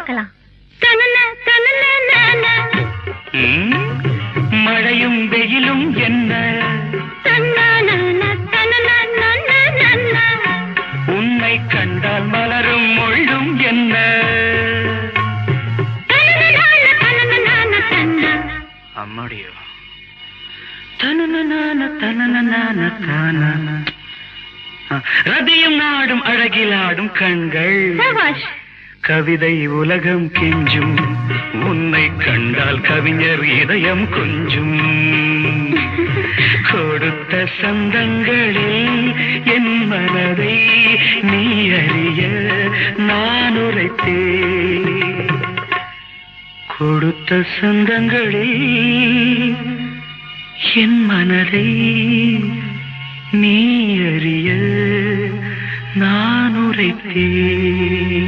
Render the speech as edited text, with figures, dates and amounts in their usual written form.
பார்க்கலாம். மழையும் வெயிலும் என்ன, உன்னை கண்டால் மலரும் முள்ளும் என்ன, அம்மாடியோ ரதியும் நாடும் அழகிலாடும் கண்கள், கவிதை உலகம் கெஞ்சும், உன்னை கண்டால் கவிஞர் இதயம் கொஞ்சும். கொடுத்த சந்தங்களில் என் மனதை நீ அறிய நான் உரைத்தேன். கொடுத்த சந்தங்களில் என் மனதை நீ அறிய நான் உரைத்தேன்.